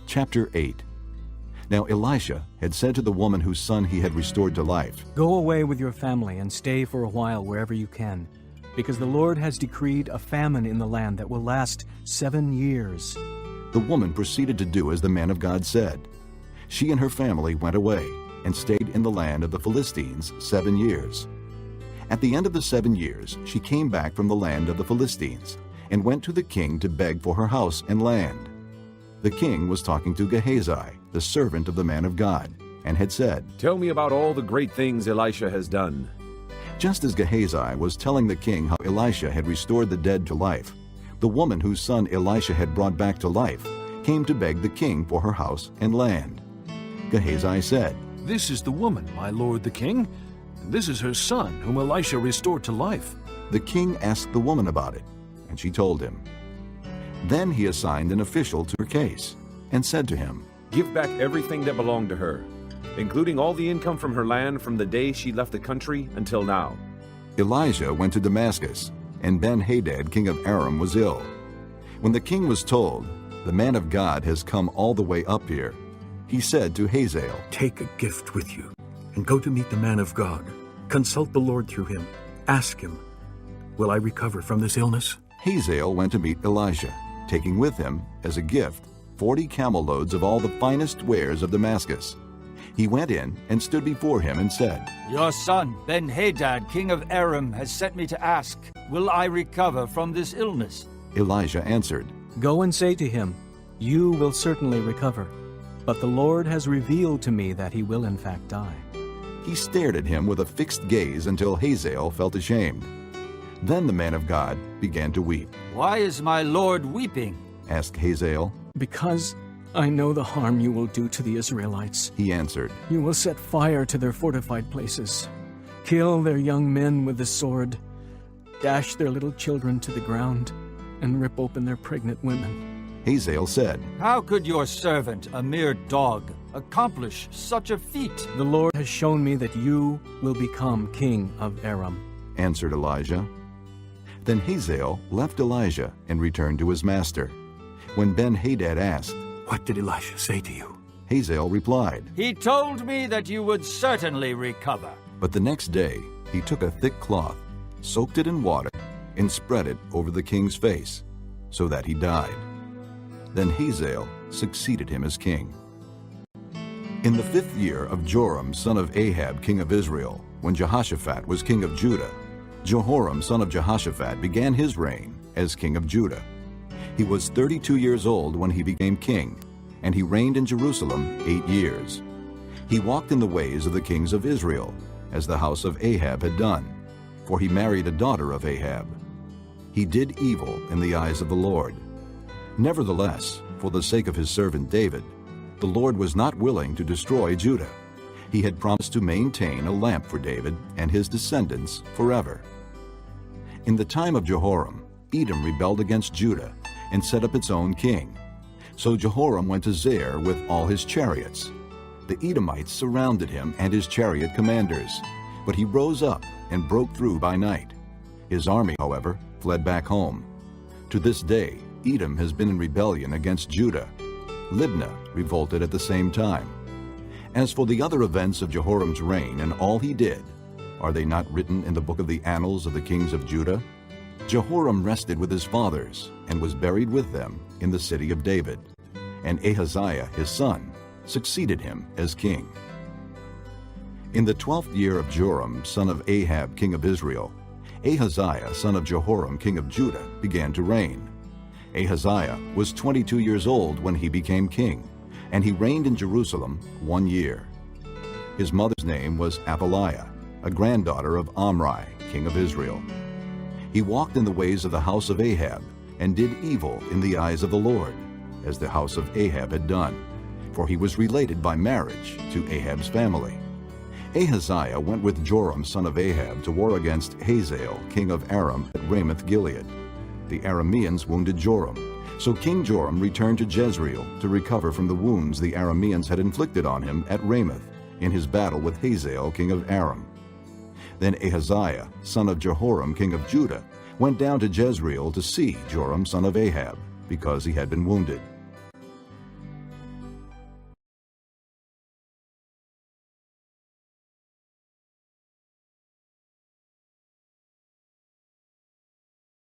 Chapter 8. Now Elisha had said to the woman whose son he had restored to life, "Go away with your family and stay for a while wherever you can, because the Lord has decreed a famine in the land that will last 7 years." The woman proceeded to do as the man of God said. She and her family went away and stayed in the land of the Philistines 7 years. At the end of the 7 years, she came back from the land of the Philistines and went to the king to beg for her house and land. The king was talking to Gehazi, the servant of the man of God, and had said, "Tell me about all the great things Elisha has done." Just as Gehazi was telling the king how Elisha had restored the dead to life, the woman whose son Elisha had brought back to life came to beg the king for her house and land. Gehazi said, "This is the woman, my lord the king, and this is her son, whom Elisha restored to life." The king asked the woman about it, and she told him. Then he assigned an official to her case and said to him, "Give back everything that belonged to her, including all the income from her land from the day she left the country until now." Elijah went to Damascus, and Ben-Hadad, king of Aram, was ill. When the king was told, "The man of God has come all the way up here," he said to Hazael, "Take a gift with you and go to meet the man of God. Consult the Lord through him. Ask him, 'Will I recover from this illness?'" Hazael went to meet Elijah, taking with him, as a gift, 40 camel loads of all the finest wares of Damascus. He went in and stood before him and said, "Your son, Ben-Hadad, king of Aram, has sent me to ask, will I recover from this illness?" Elijah answered, "Go and say to him, 'You will certainly recover, but the Lord has revealed to me that he will in fact die.'" He stared at him with a fixed gaze until Hazael felt ashamed. Then the man of God began to weep. "Why is my lord weeping?" asked Hazael. "Because I know the harm you will do to the Israelites. He answered, You will set fire to their fortified places, kill their young men with the sword, dash their little children to the ground, and rip open their pregnant women." Hazael said, "How could your servant, a mere dog, accomplish such a feat?" "The Lord has shown me that you will become king of Aram," answered Elijah. Then Hazael left Elijah and returned to his master. When Ben-Hadad asked, "What did Elisha say to you?" Hazael replied, "He told me that you would certainly recover." But the next day he took a thick cloth, soaked it in water, and spread it over the king's face, so that he died. Then Hazael succeeded him as king. In the 5th year of Joram, son of Ahab, king of Israel, when Jehoshaphat was king of Judah, Jehoram, son of Jehoshaphat, began his reign as king of Judah. He was 32 years old when he became king, and he reigned in Jerusalem 8 years. He walked in the ways of the kings of Israel, as the house of Ahab had done, for he married a daughter of Ahab. He did evil in the eyes of the Lord. Nevertheless, for the sake of his servant David, the Lord was not willing to destroy Judah. He had promised to maintain a lamp for David and his descendants forever. In the time of Jehoram, Edom rebelled against Judah and set up its own king. So Jehoram went to Zair with all his chariots. The Edomites surrounded him and his chariot commanders, but he rose up and broke through by night. His army, however, fled back home. To this day, Edom has been in rebellion against Judah. Libnah revolted at the same time. As for the other events of Jehoram's reign and all he did, are they not written in the book of the annals of the kings of Judah? Jehoram rested with his fathers and was buried with them in the city of David. And Ahaziah, his son, succeeded him as king. In the 12th year of Joram, son of Ahab, king of Israel, Ahaziah, son of Jehoram, king of Judah, began to reign. Ahaziah was 22 years old when he became king, and he reigned in Jerusalem 1 year. His mother's name was Athaliah, a granddaughter of Omri, king of Israel. He walked in the ways of the house of Ahab, and did evil in the eyes of the Lord, as the house of Ahab had done, for he was related by marriage to Ahab's family. Ahaziah went with Joram, son of Ahab, to war against Hazael, king of Aram, at Ramoth-Gilead. The Arameans wounded Joram, so King Joram returned to Jezreel to recover from the wounds the Arameans had inflicted on him at Ramoth in his battle with Hazael, king of Aram. Then Ahaziah, son of Jehoram, king of Judah, went down to Jezreel to see Joram, son of Ahab, because he had been wounded.